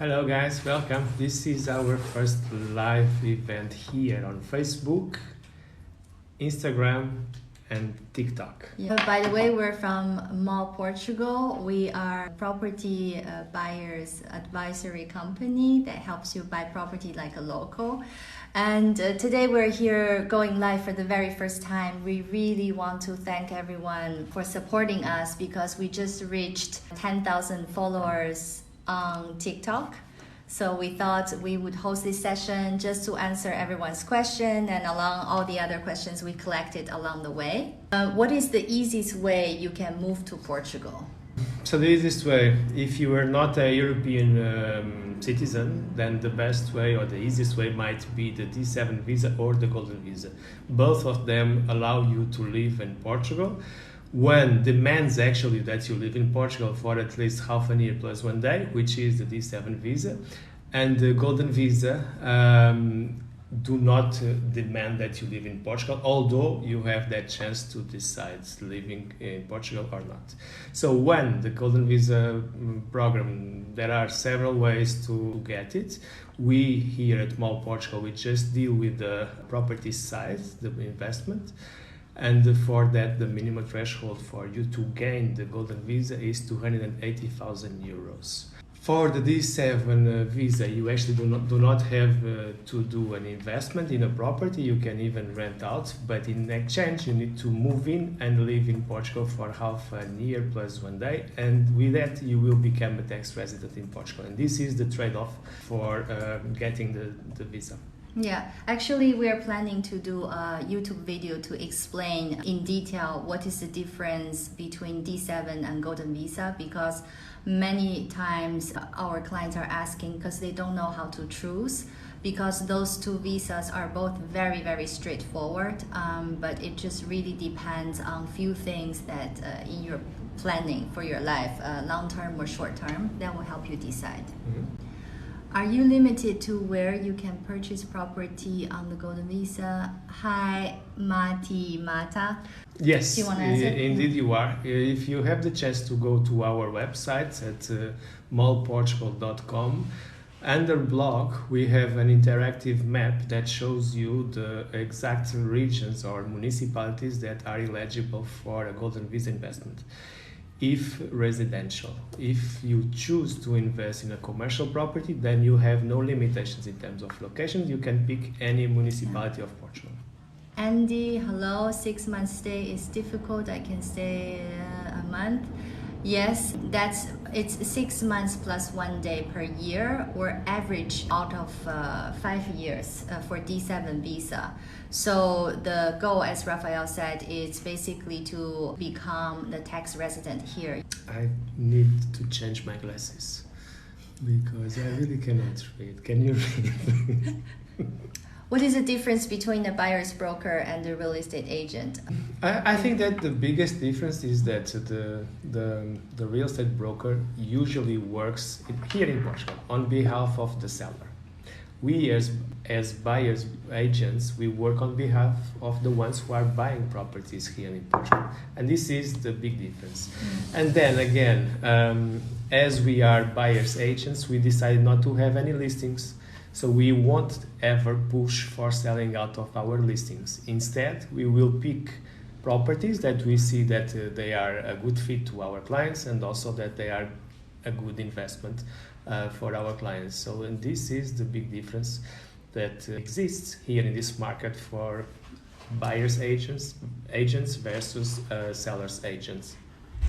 Hello guys, welcome. This is our first live event here on Facebook, Instagram and TikTok. By the way, we're from MOL, Portugal. We are a property buyers advisory company that helps you buy property like a local. And today we're here going live for the very first time. We really want to thank everyone for supporting us because we just reached 10,000 followers on TikTok. So we thought we would host this session just to answer everyone's question and along all the other questions we collected along the way. What is the easiest way you can move to Portugal? So the easiest way, if you are not a European citizen, then the best way or the easiest way might be the D7 visa or the Golden Visa. Both of them allow you to live in Portugal. One demands actually that you live in Portugal for at least half a year plus 1 day, which is the D7 visa. And the Golden Visa do not demand that you live in Portugal, although you have that chance to decide living in Portugal or not. So when the Golden Visa program, there are several ways to get it. We here at MOL Portugal, we just deal with the property size, the investment. And for that, the minimum threshold for you to gain the Golden Visa is 280,000 euros. For the D7 visa, you actually do not have to do an investment in a property. You can even rent out, but in exchange, you need to move in and live in Portugal for half a year plus 1 day. And with that, you will become a tax resident in Portugal. And this is the trade-off for getting the visa. Yeah, actually we are planning to do a YouTube video to explain in detail what is the difference between D7 and Golden Visa, because many times our clients are asking because they don't know how to choose, because those two visas are both very, very straightforward, but it just really depends on few things that in your planning for your life, long-term or short-term, that will help you decide. Mm-hmm. Are you limited to where you can purchase property on the Golden Visa? Hi, Mata. Yes, do you want to answer? Indeed you are. If you have the chance to go to our website at molportugal.com, under blog we have an interactive map that shows you the exact regions or municipalities that are eligible for a Golden Visa investment. If residential, if you choose to invest in a commercial property, then you have no limitations in terms of location. You can pick any municipality of Portugal. Andy, hello. 6 months stay is difficult. I can stay a month. Yes, it's 6 months plus 1 day per year, or average out of 5 years for D7 visa. So the goal, as Rafael said, is basically to become the tax resident here. I need to change my glasses because I really cannot read. Can you read? What is the difference between a buyer's broker and a real estate agent? I think that the biggest difference is that the real estate broker usually works here in Portugal on behalf of the seller. We as buyers agents, we work on behalf of the ones who are buying properties here in Portugal. And this is the big difference. And then again, as we are buyers agents, we decided not to have any listings. So we won't ever push for selling out of our listings. Instead, we will pick properties that we see that they are a good fit to our clients and also that they are a good investment for our clients. So and this is the big difference that exists here in this market for buyers agents versus sellers agents.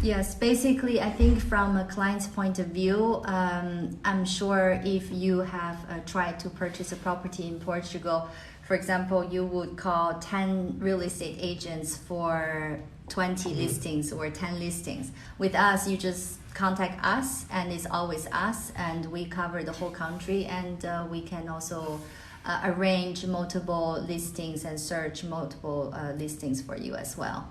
Yes, basically, I think from a client's point of view, I'm sure if you have tried to purchase a property in Portugal, for example, you would call 10 real estate agents for 20 listings or 10 listings. With us, you just contact us and it's always us, and we cover the whole country, and we can also arrange multiple listings and search multiple listings for you as well.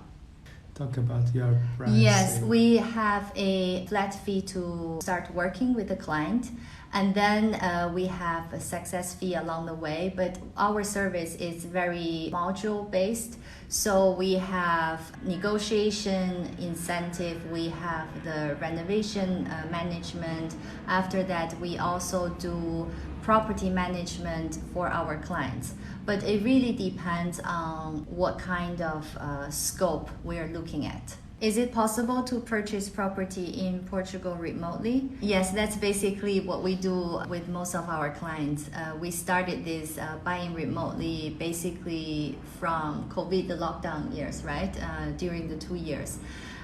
Talk about your price. Yes, we have a flat fee to start working with the client. And then we have a success fee along the way, but our service is very module based. So we have negotiation incentive, we have the renovation management. After that, we also do property management for our clients. But it really depends on what kind of scope we're looking at. Is it possible to purchase property in Portugal remotely? Yes, that's basically what we do with most of our clients. We started this buying remotely basically from COVID, the lockdown years, right? During the 2 years.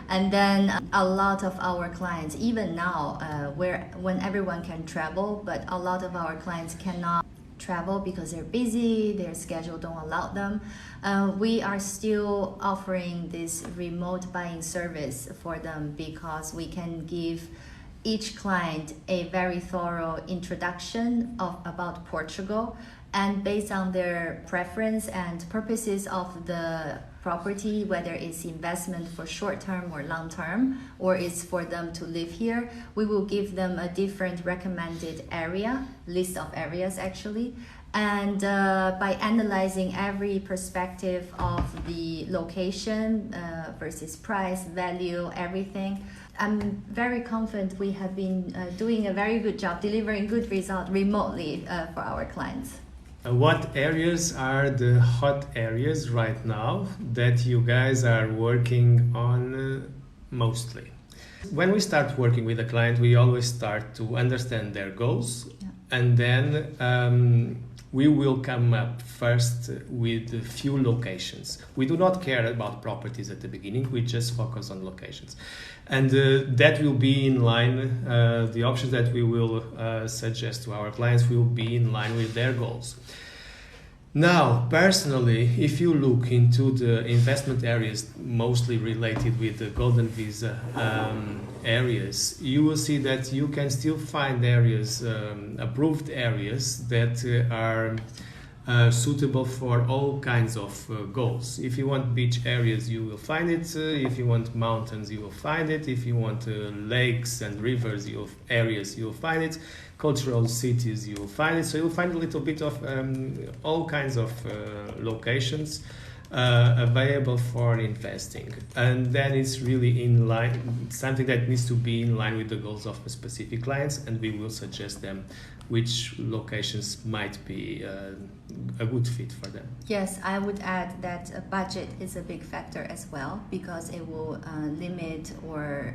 And then a lot of our clients, even now, when everyone can travel, but a lot of our clients cannot travel because they're busy, their schedule don't allow them. We are still offering this remote buying service for them because we can give each client a very thorough introduction about Portugal, and based on their preference and purposes of the property, whether it's investment for short term or long term, or it's for them to live here, we will give them a different recommended list of areas actually. And by analyzing every perspective of the location versus price, value, everything, I'm very confident we have been doing a very good job delivering good results remotely for our clients. What areas are the hot areas right now that you guys are working on mostly? When we start working with a client, we always start to understand their goals, and then we will come up first with a few locations. We do not care about properties at the beginning, we just focus on locations. And that will be in line, the options that we will suggest to our clients will be in line with their goals. Now, personally, if you look into the investment areas mostly related with the Golden Visa areas, you will see that you can still find areas, approved areas that are suitable for all kinds of goals. If you want beach areas, you will find it. If you want mountains, you will find it. If you want lakes and rivers areas, you will find it. Cultural cities, you will find it. So you'll find a little bit of all kinds of locations available for investing. And then it's really in line, something that needs to be in line with the goals of specific clients, and we will suggest them which locations might be a good fit for them. Yes, I would add that budget is a big factor as well, because it will limit or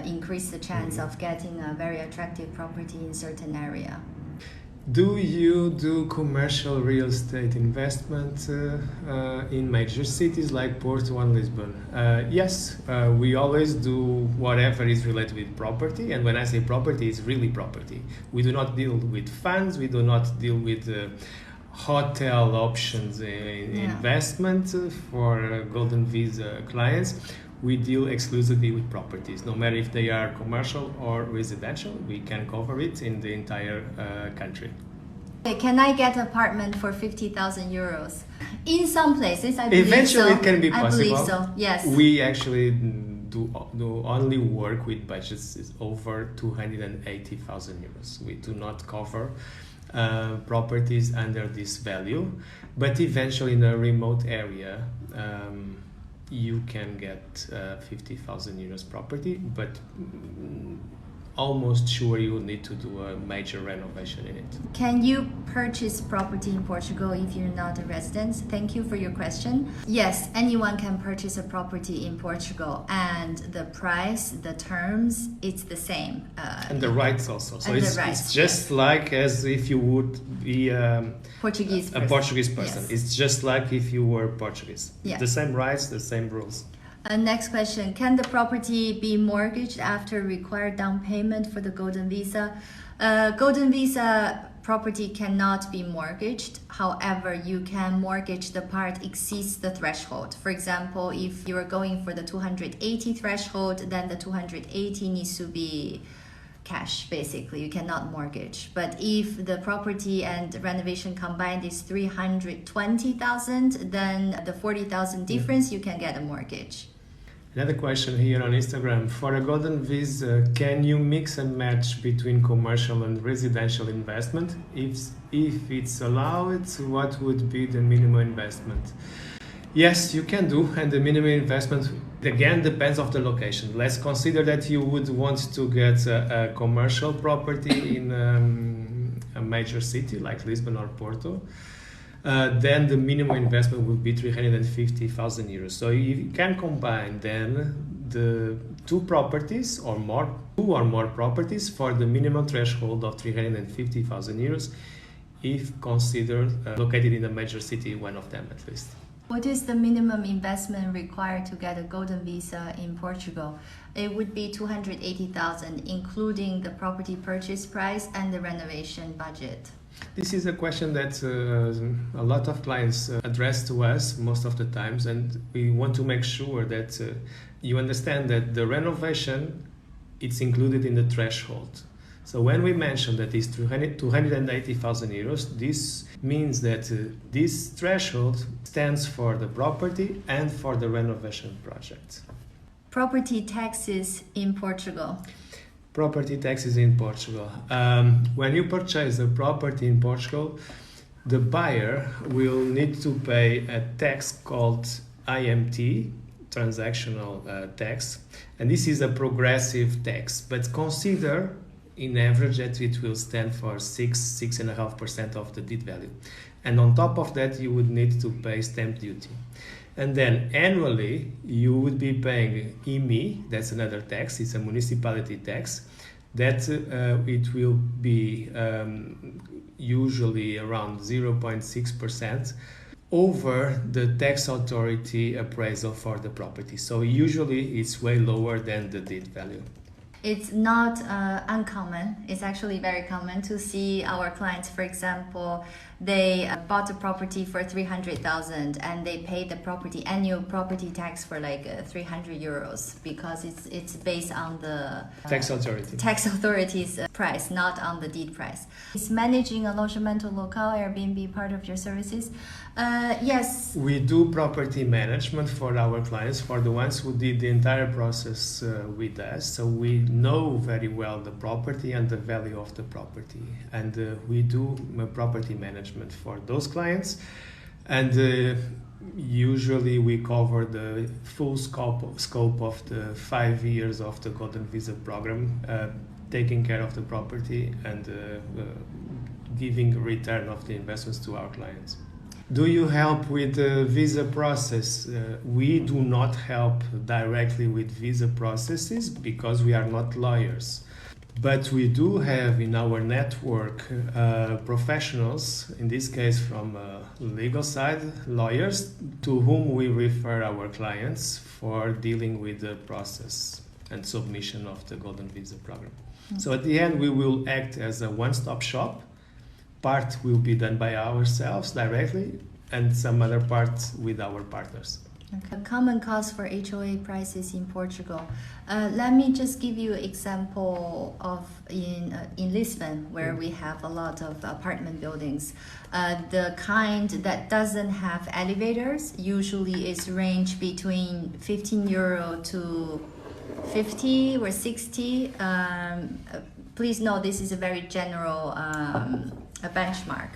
increase the chance of getting a very attractive property in certain area. Do you do commercial real estate investment in major cities like Porto and Lisbon? Yes, we always do whatever is related with property, and when I say property, it's really property. We do not deal with funds, we do not deal with hotel options in investment for Golden Visa clients. We deal exclusively with properties, no matter if they are commercial or residential. We can cover it in the entire country. Can I get an apartment for 50,000 euros? In some places, I believe eventually so. It can be possible. I believe so, yes. We actually do only work with budgets over 280,000 euros. We do not cover properties under this value, but eventually in a remote area, you can get 50,000 euros property, but almost sure you will need to do a major renovation in it. Can you purchase property in Portugal if you're not a resident? Thank you for your question. Yes, anyone can purchase a property in Portugal, and the price, the terms, it's the same. And the rights also. So it's just like as if you would be Portuguese person. A Portuguese person. Yes. It's just like if you were Portuguese. Yeah. The same rights, the same rules. Next question. Can the property be mortgaged after required down payment for the Golden Visa? Golden Visa property cannot be mortgaged. However, you can mortgage the part exceeds the threshold. For example, if you are going for the 280 threshold, then the 280 needs to be cash, basically. You cannot mortgage. But if the property and renovation combined is 320,000, then the 40,000 difference, you can get a mortgage. Another question here on Instagram. For a golden visa, can you mix and match between commercial and residential investment? If it's allowed, what would be the minimum investment? Yes, you can do, and the minimum investment again depends of the location. Let's consider that you would want to get a commercial property in a major city like Lisbon or Porto. Then the minimum investment would be 350,000 euros. So you can combine then the two or more properties for the minimum threshold of 350,000 euros if considered located in a major city, one of them at least. What is the minimum investment required to get a golden visa in Portugal? It would be 280,000, including the property purchase price and the renovation budget. This is a question that a lot of clients address to us most of the times, and we want to make sure that you understand that the renovation it's included in the threshold. So when we mention that it's 280,000 euros, this means that this threshold stands for the property and for the renovation project. Property taxes in Portugal. Property taxes in Portugal. When you purchase a property in Portugal, the buyer will need to pay a tax called IMT, transactional tax, and this is a progressive tax, but consider in average that it will stand for 6.5% of the deed value. And on top of that, you would need to pay stamp duty. And then annually, you would be paying IMI, that's another tax, it's a municipality tax, that it will be usually around 0.6% over the tax authority appraisal for the property. So usually it's way lower than the deed value. It's not uncommon. It's actually very common to see our clients, for example, they bought a property for 300,000 and they paid the annual property tax for like 300 euros because it's based on the tax authority's price, not on the deed price. Is managing alojamento local Airbnb part of your services? Yes. We do property management for our clients, for the ones who did the entire process with us. So we know very well the property and the value of the property, and we do property management for those clients, and usually we cover the full scope of the 5 years of the Golden Visa program, taking care of the property and giving return of the investments to our clients. Do you help with the visa process? We do not help directly with visa processes because we are not lawyers. But we do have in our network professionals, in this case from legal side, lawyers, to whom we refer our clients for dealing with the process and submission of the Golden Visa program. Mm-hmm. So at the end, we will act as a one-stop shop. Part will be done by ourselves directly, and some other part with our partners. Okay. Common cost for HOA prices in Portugal. Let me just give you an example of in Lisbon, where we have a lot of apartment buildings. The kind that doesn't have elevators usually is range between 15 euro to 50 or 60. Please note this is a very general a benchmark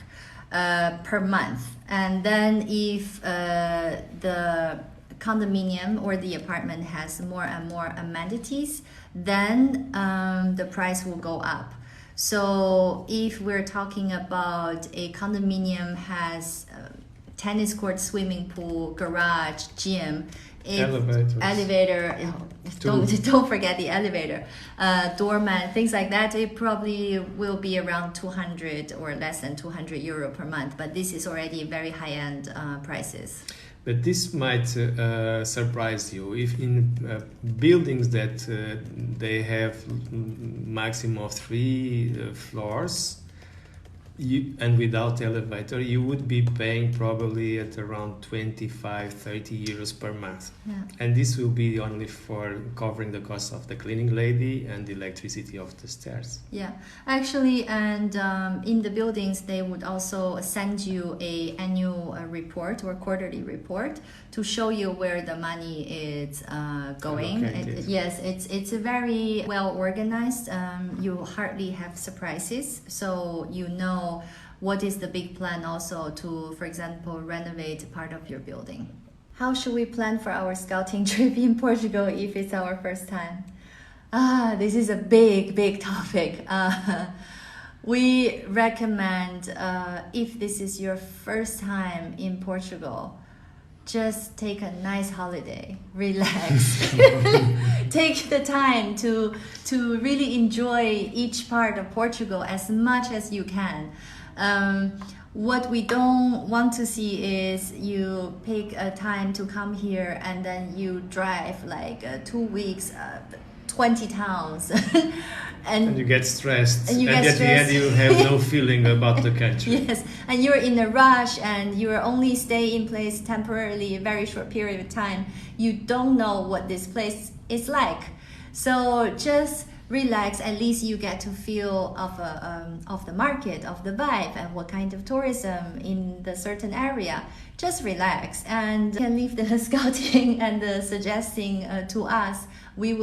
per month. And then if the condominium or the apartment has more and more amenities, then the price will go up. So if we're talking about a condominium has tennis court, swimming pool, garage, gym, elevator, don't forget the elevator, doorman, things like that, it probably will be around 200 or less than 200 euro per month, but this is already very high-end prices. But this might surprise you. If in buildings that they have maximum of 3 floors, and without elevator, you would be paying probably at around 25-30 euros per month. Yeah. And this will be only for covering the cost of the cleaning lady and the electricity of the stairs. Yeah, actually, and in the buildings, they would also send you a annual report or quarterly report to show you where the money is going. Yes, it's a very well organized. You hardly have surprises, so you know what is the big plan also to, for example, renovate part of your building. How should we plan for our scouting trip in Portugal if it's our first time? This is a big topic. We recommend if this is your first time in Portugal, just take a nice holiday, relax. Take the time to really enjoy each part of Portugal as much as you can. What we don't want to see is you pick a time to come here and then you drive like 2 weeks, 20 towns. And you get stressed, and at the end you have no feeling about the country. Yes, and you're in a rush and you're only stay in place temporarily, a very short period of time. You don't know what this place is like. So just relax, at least you get to feel of the market, of the vibe, and what kind of tourism in the certain area. Just relax and you can leave the scouting and the suggesting to us. We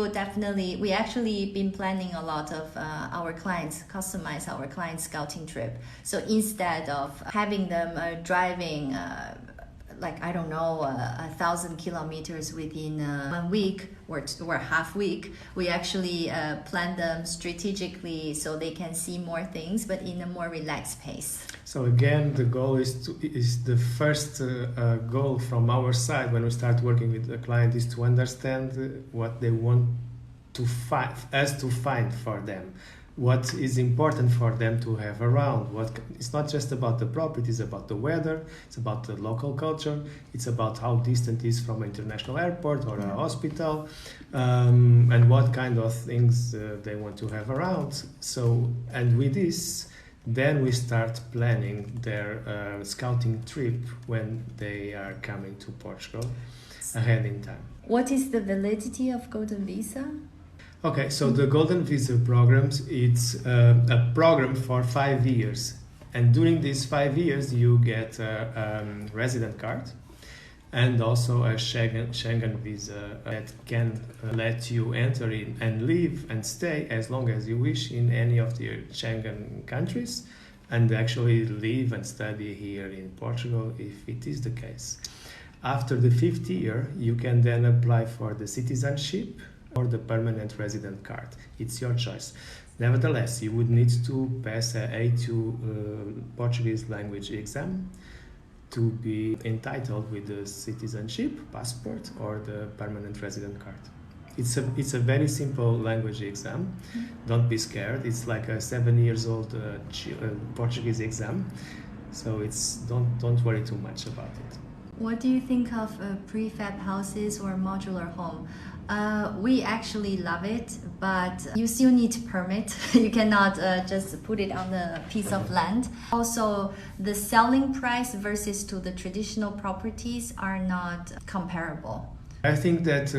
actually been planning a lot of our clients, customize our clients' scouting trip. So instead of having them driving like, I don't know, 1,000 kilometers within 1 week or half week, we actually plan them strategically so they can see more things, but in a more relaxed pace. So again, the goal is the first goal from our side when we start working with the client is to understand what they want to find for them. What is important for them to have around. It's not just about the property, it's about the weather, it's about the local culture, it's about how distant it is from an international airport or a hospital, and what kind of things they want to have around. So, and with this, then we start planning their scouting trip when they are coming to Portugal ahead in time. What is the validity of Golden Visa? Okay, so the Golden Visa programs, it's a program for 5 years. And during these 5 years, you get a resident card and also a Schengen visa that can let you enter in and live and stay as long as you wish in any of the Schengen countries and actually live and study here in Portugal if it is the case. After the 5th year, you can then apply for the citizenship or the permanent resident card. It's your choice. Nevertheless, you would need to pass a A2 Portuguese language exam to be entitled with the citizenship, passport, or the permanent resident card. It's a very simple language exam. Don't be scared. It's like a 7-year-old Portuguese exam. So don't worry too much about it. What do you think of prefab houses or modular home? We actually love it, but you still need permit. You cannot just put it on a piece of land. Also, the selling price versus to the traditional properties are not comparable. I think that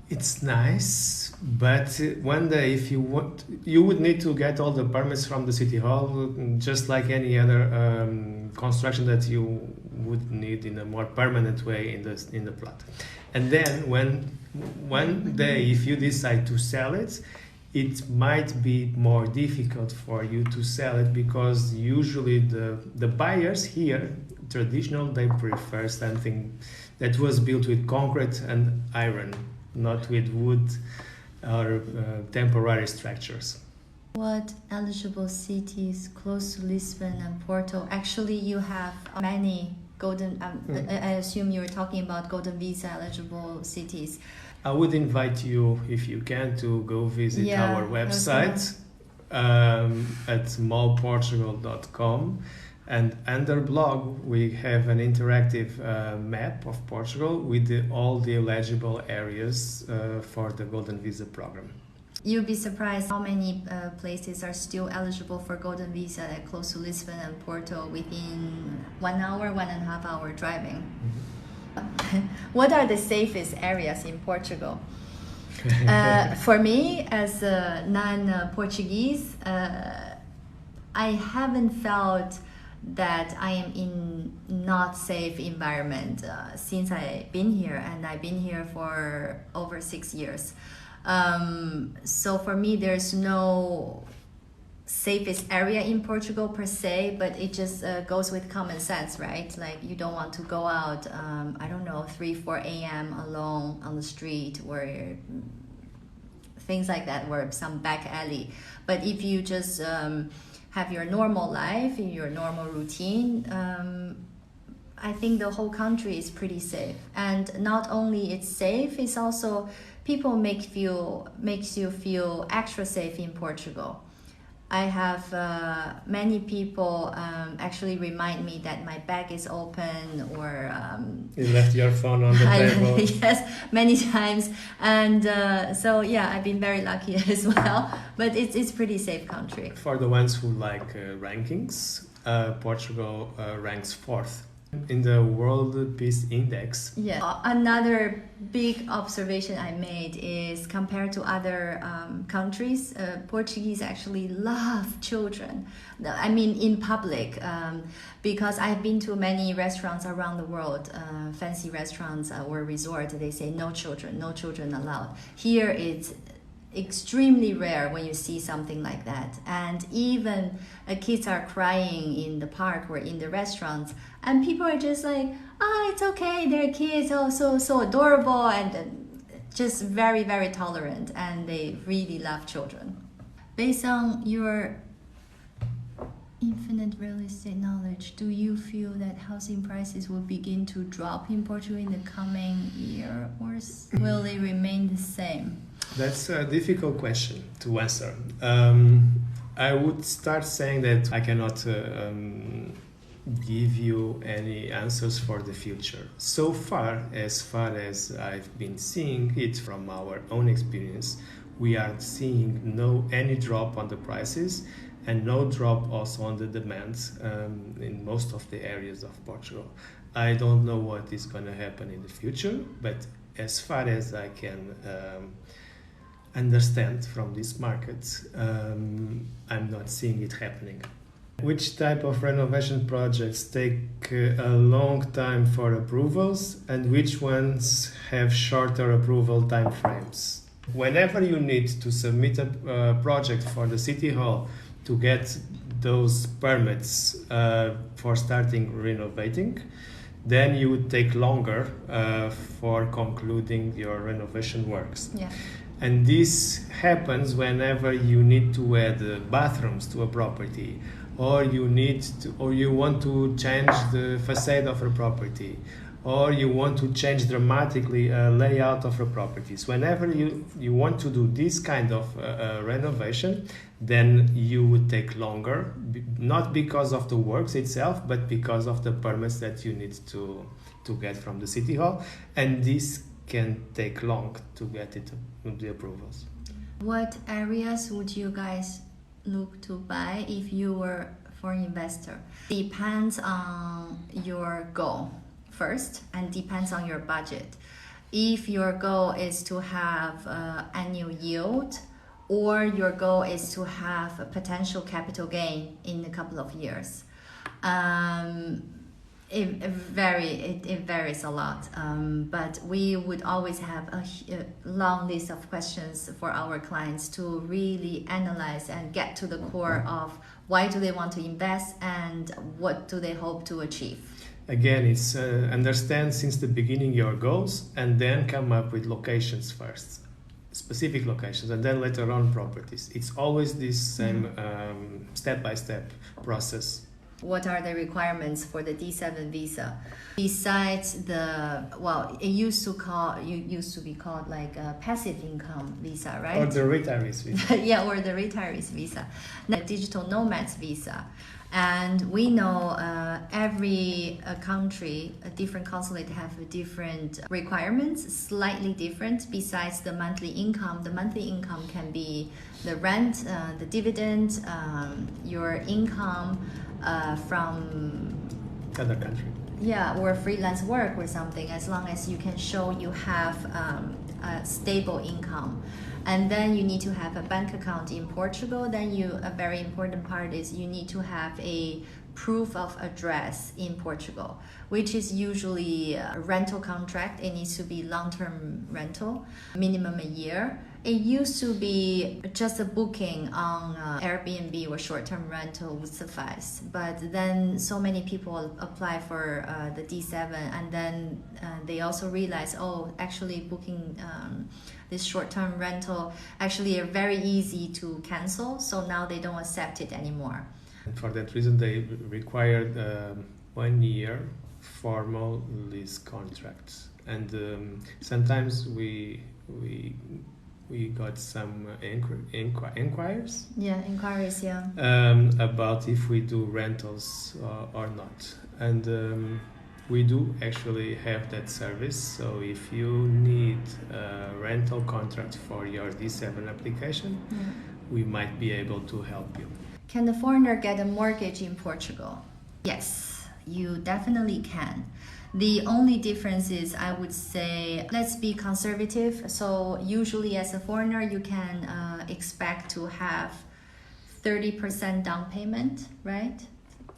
it's nice, but one day if you want, you would need to get all the permits from the city hall, just like any other construction that you would need in a more permanent way in the plot. And then one day, if you decide to sell it, it might be more difficult for you to sell it because usually the buyers here, traditional, they prefer something that was built with concrete and iron, not with wood or temporary structures. What eligible cities close to Lisbon and Porto? Actually, you have many golden. I assume you're talking about Golden Visa eligible cities. I would invite you, if you can, to go visit our website at molportugal.com. And under blog, we have an interactive map of Portugal with all the eligible areas for the Golden Visa program. You'll be surprised how many places are still eligible for golden visa, like close to Lisbon and Porto, within 1 hour, 1.5 hour driving. What are the safest areas in Portugal? For me, as a non-Portuguese, I haven't felt that I am in not safe environment since I've been here, and I've been here for over 6 years. So for me, there's no safest area in Portugal per se, but it just goes with common sense, right? Like you don't want to go out, I don't know, 3-4 a.m. alone on the street or things like that, or some back alley. But if you just have your normal life, your normal routine, I think the whole country is pretty safe. And not only it's safe, it's also people makes you feel extra safe in Portugal. I have many people actually remind me that my bag is open, or you left your phone on the table. Yes, many times. And so yeah, I've been very lucky as well. But it's pretty safe country. For the ones who like rankings, Portugal ranks 4th in the World Peace Index. Yeah. Another big observation I made is compared to other countries, Portuguese actually love children. I mean, in public, because I've been to many restaurants around the world, fancy restaurants or resort, they say no children allowed. Here it's extremely rare when you see something like that, and even kids are crying in the park or in the restaurants, and people are just like, it's okay, they're kids, so adorable, and just very, very tolerant, and they really love children. Based on your infinite real estate knowledge, do you feel that housing prices will begin to drop in Portugal in the coming year, or will they remain the same? That's a difficult question to answer. I would start saying that I cannot give you any answers for the future. So far as I've been seeing it from our own experience, we are seeing any drop on the prices and no drop also on the demands in most of the areas of Portugal. I don't know what is going to happen in the future, but as far as I can understand from this market, I'm not seeing it happening. Which type of renovation projects take a long time for approvals, and which ones have shorter approval time frames? Whenever you need to submit a project for the City Hall to get those permits for starting renovating, then you would take longer for concluding your renovation works. Yeah. And this happens whenever you need to add bathrooms to a property, or you want to change the facade of a property, or you want to change dramatically a layout of a properties. Whenever you want to do this kind of renovation, then you would take longer, not because of the works itself, but because of the permits that you need to get from the City Hall, and this can take long to get it the approvals. What areas would you guys look to buy if you were foreign investor? Depends on your goal first, and depends on your budget. If your goal is to have annual yield, or your goal is to have a potential capital gain in a couple of years, it varies a lot, but we would always have a long list of questions for our clients to really analyze and get to the core of why do they want to invest and what do they hope to achieve. Again, it's understand since the beginning your goals, and then come up with locations first, specific locations, and then later on properties. It's always this same step-by-step process. What are the requirements for the D7 visa? Besides it used to be called like a passive income visa, right? Or the retirees visa. Yeah, or the retirees visa. The digital nomads visa. And we know every country, a different consulate have different requirements, slightly different. Besides the monthly income can be the rent, the dividend, your income from other country. Yeah, or freelance work or something, as long as you can show you have a stable income. And then you need to have a bank account in Portugal. Then a very important part is you need to have a proof of address in Portugal, which is usually a rental contract. It needs to be long-term rental, minimum a year. It used to be just a booking on Airbnb or short-term rental would suffice. But then so many people apply for the D7, and then they also realize, actually booking this short-term rental actually are very easy to cancel. So now they don't accept it anymore. And for that reason, they required 1 year formal lease contracts. And sometimes we got some inquiries. Yeah, inquiries, yeah. About if we do rentals or not. And we do actually have that service. So if you need a rental contract for your D7 application, we might be able to help you. Can the foreigner get a mortgage in Portugal? Yes, you definitely can. The only difference is, I would say, let's be conservative. So usually as a foreigner, you can expect to have 30% down payment, right?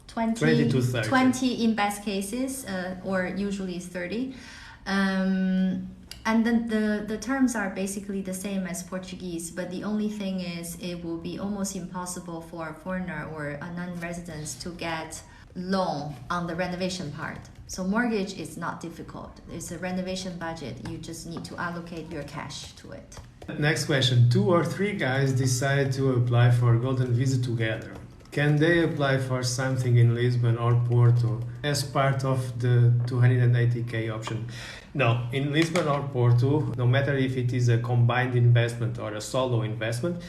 20 to 30. 20 in best cases, or usually it's 30. And then the terms are basically the same as Portuguese, but the only thing is it will be almost impossible for a foreigner or a non-resident to get loan on the renovation part. So mortgage is not difficult. It's a renovation budget. You just need to allocate your cash to it. Next question. 2 or 3 guys decide to apply for Golden Visa together. Can they apply for something in Lisbon or Porto as part of the 280k option? No, in Lisbon or Porto, no matter if it is a combined investment or a solo investment,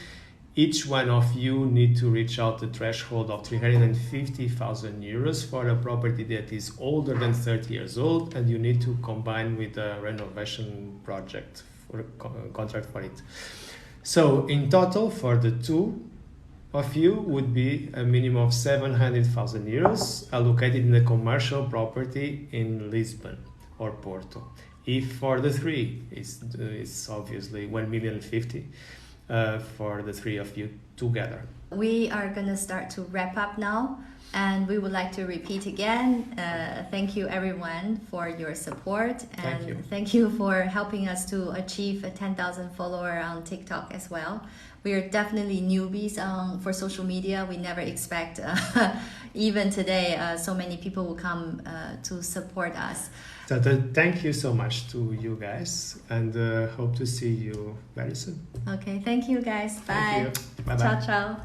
each one of you need to reach out the threshold of 350,000 euros for a property that is older than 30 years old, and you need to combine with a renovation project for a contract for it. So in total, for the 2 of you would be a minimum of 700,000 euros allocated in a commercial property in Lisbon or Porto. If for the 3, it's obviously 1,050,000 for the 3 of you together. We are going to start to wrap up now, and we would like to repeat again. Thank you everyone for your support, and thank you for helping us to achieve a 10,000 follower on TikTok as well. We are definitely newbies for social media. We never expect, even today, so many people will come to support us. So thank you so much to you guys, and hope to see you very soon. Okay, thank you guys. Bye. Thank you. Bye-bye. Ciao, ciao.